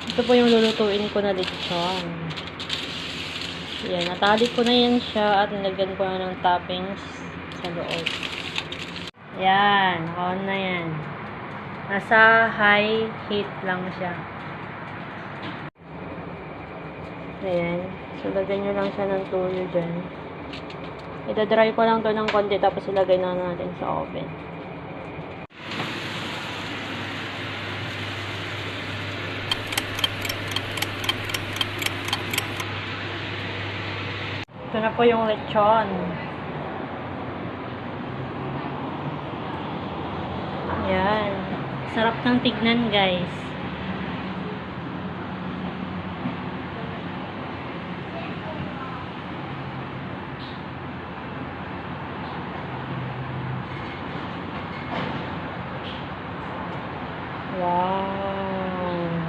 Ito po yung lulutuin ko na lechon. Yan, natali ko na yan siya at nilagyan ko na ng toppings sa loob. Yan, naka-on na yan. Nasa high heat lang siya. Ayan. So, lagyan nyo lang siya ng tuyo dyan. Ita-dry ko lang to ng konti tapos ilagay na natin sa oven. Ito na po yung lechon. Ayan. Sarap ng tignan, guys.